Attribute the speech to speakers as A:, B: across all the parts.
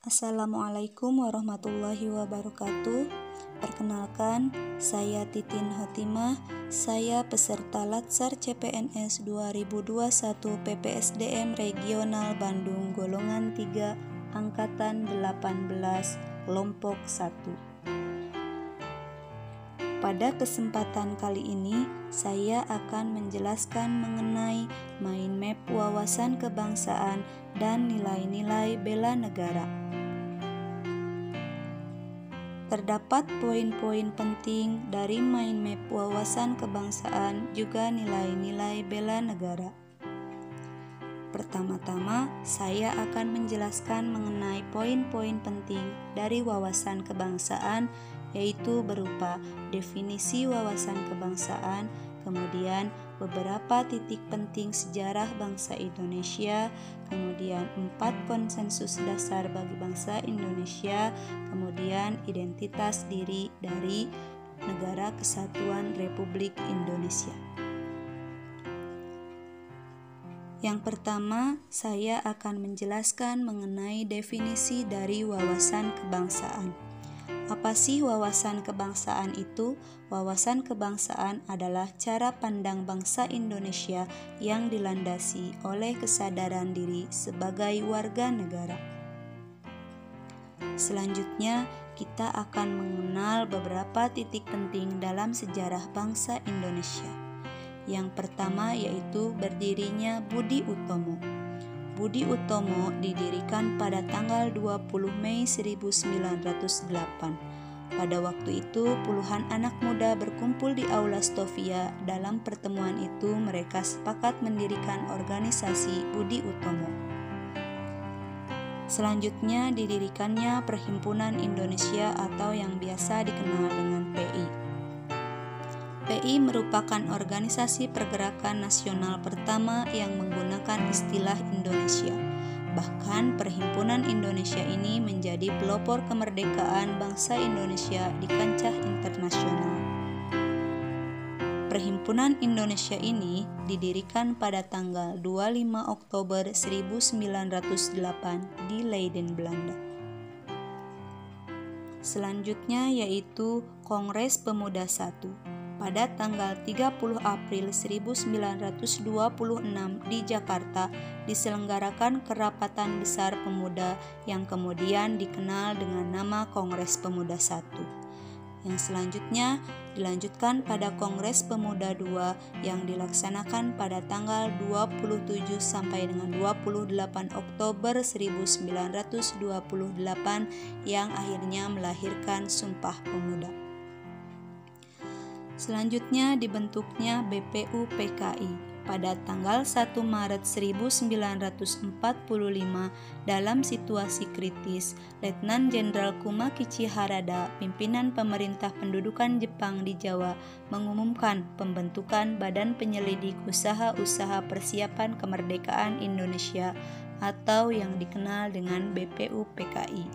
A: Assalamualaikum warahmatullahi wabarakatuh. Perkenalkan, saya Titin Hotimah. Saya peserta Latsar CPNS 2021 PPSDM Regional Bandung Golongan 3 Angkatan 18 Kelompok 1. Pada kesempatan kali ini, saya akan menjelaskan mengenai mind map wawasan kebangsaan dan nilai-nilai bela negara. Terdapat poin-poin penting dari mind map wawasan kebangsaan juga nilai-nilai bela negara. Pertama-tama, saya akan menjelaskan mengenai poin-poin penting dari wawasan kebangsaan, yaitu berupa definisi wawasan kebangsaan, kemudian beberapa titik penting sejarah bangsa Indonesia, kemudian 4 konsensus dasar bagi bangsa Indonesia, kemudian identitas diri dari Negara Kesatuan Republik Indonesia. Yang pertama, saya akan menjelaskan mengenai definisi dari wawasan kebangsaan. Apa sih wawasan kebangsaan itu? Wawasan kebangsaan adalah cara pandang bangsa Indonesia yang dilandasi oleh kesadaran diri sebagai warga negara. Selanjutnya, kita akan mengenal beberapa titik penting dalam sejarah bangsa Indonesia. Yang pertama yaitu berdirinya Budi Utomo. Budi Utomo didirikan pada tanggal 20 Mei 1908. Pada waktu itu, puluhan anak muda berkumpul di Aula Stovia. Dalam pertemuan itu, mereka sepakat mendirikan organisasi Budi Utomo. Selanjutnya didirikannya Perhimpunan Indonesia atau yang biasa dikenal dengan PI. PI merupakan organisasi pergerakan nasional pertama yang menggunakan istilah Indonesia. Bahkan Perhimpunan Indonesia ini menjadi pelopor kemerdekaan bangsa Indonesia di kancah internasional. Perhimpunan Indonesia ini didirikan pada tanggal 25 Oktober 1908 di Leiden, Belanda. Selanjutnya yaitu Kongres Pemuda I. Pada tanggal 30 April 1926 di Jakarta diselenggarakan kerapatan besar pemuda yang kemudian dikenal dengan nama Kongres Pemuda I. Yang selanjutnya dilanjutkan pada Kongres Pemuda II yang dilaksanakan pada tanggal 27 sampai dengan 28 Oktober 1928 yang akhirnya melahirkan Sumpah Pemuda. Selanjutnya dibentuknya BPUPKI pada tanggal 1 Maret 1945 dalam situasi kritis. Letnan Jenderal Kumakichi Harada, pimpinan pemerintah pendudukan Jepang di Jawa, mengumumkan pembentukan Badan Penyelidik Usaha-Usaha Persiapan Kemerdekaan Indonesia atau yang dikenal dengan BPUPKI.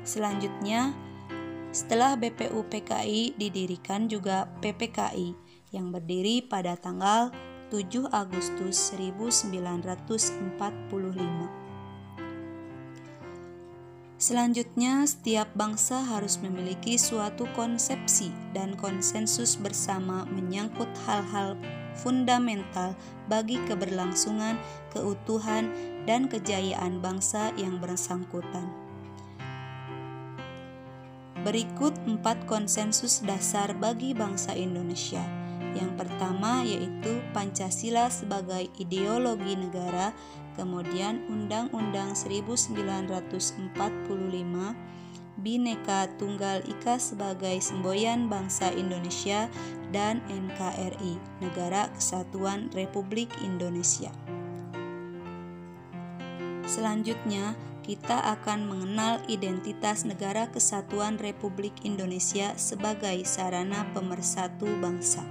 A: Selanjutnya, setelah BPUPKI didirikan juga PPKI yang berdiri pada tanggal 7 Agustus 1945. Selanjutnya, setiap bangsa harus memiliki suatu konsepsi dan konsensus bersama menyangkut hal-hal fundamental bagi keberlangsungan, keutuhan, dan kejayaan bangsa yang bersangkutan. Berikut 4 konsensus dasar bagi bangsa Indonesia. Yang pertama yaitu Pancasila sebagai ideologi negara, kemudian Undang-Undang 1945, Bhinneka Tunggal Ika sebagai semboyan bangsa Indonesia, dan NKRI, Negara Kesatuan Republik Indonesia. Selanjutnya, kita akan mengenal identitas Negara Kesatuan Republik Indonesia sebagai sarana pemersatu bangsa.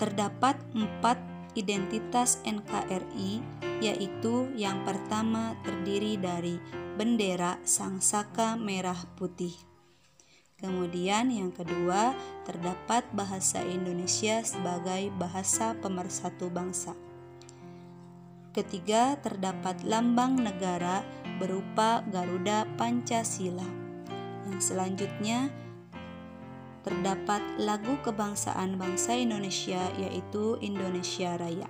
A: Terdapat 4 identitas NKRI, yaitu yang pertama terdiri dari bendera Sangsaka Merah Putih. Kemudian yang kedua, terdapat bahasa Indonesia sebagai bahasa pemersatu bangsa. Ketiga, terdapat lambang negara berupa Garuda Pancasila. Yang selanjutnya, terdapat lagu kebangsaan bangsa Indonesia, yaitu Indonesia Raya.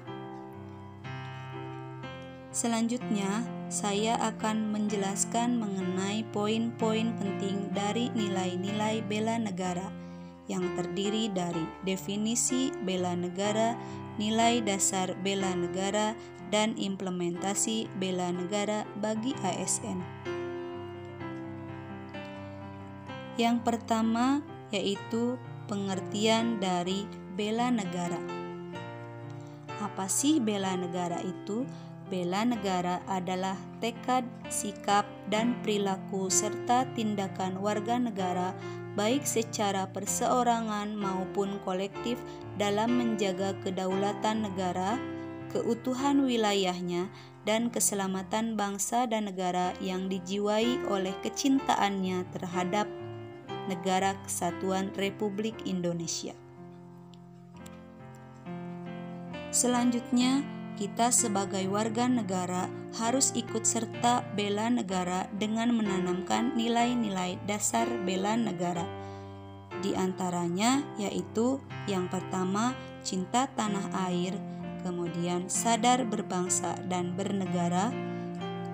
A: Selanjutnya, saya akan menjelaskan mengenai poin-poin penting dari nilai-nilai bela negara yang terdiri dari definisi bela negara, nilai dasar bela negara, dan implementasi bela negara bagi ASN. Yang pertama yaitu pengertian dari bela negara. Apa sih bela negara itu? Bela negara adalah tekad, sikap, dan perilaku serta tindakan warga negara baik secara perseorangan maupun kolektif dalam menjaga kedaulatan negara, keutuhan wilayahnya, dan keselamatan bangsa dan negara yang dijiwai oleh kecintaannya terhadap Negara Kesatuan Republik Indonesia. Selanjutnya, kita sebagai warga negara harus ikut serta bela negara dengan menanamkan nilai-nilai dasar bela negara. Di antaranya yaitu yang pertama, cinta tanah air, kemudian sadar berbangsa dan bernegara.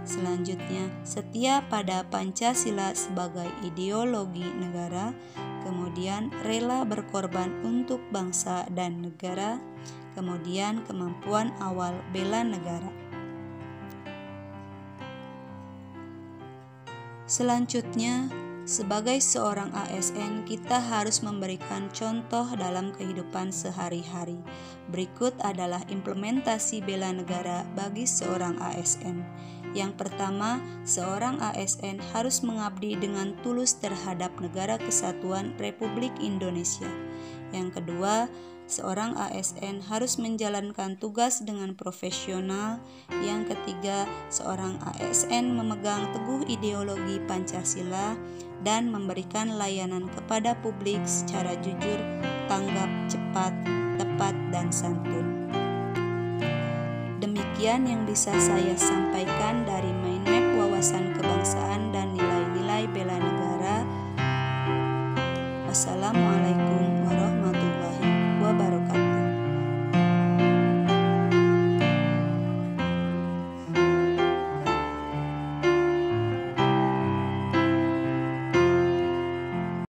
A: Selanjutnya, setia pada Pancasila sebagai ideologi negara, kemudian rela berkorban untuk bangsa dan negara, kemudian kemampuan awal bela negara. Selanjutnya, sebagai seorang ASN, kita harus memberikan contoh dalam kehidupan sehari-hari. Berikut adalah implementasi bela negara bagi seorang ASN. Yang pertama, seorang ASN harus mengabdi dengan tulus terhadap Negara Kesatuan Republik Indonesia. Yang kedua, seorang ASN harus menjalankan tugas dengan profesional. Yang ketiga, seorang ASN memegang teguh ideologi Pancasila dan memberikan layanan kepada publik secara jujur, tanggap, cepat, tepat, dan santun. Demikian yang bisa saya sampaikan dari mind map wawasan kebangsaan dan nilai-nilai bela negara. Wassalamualaikum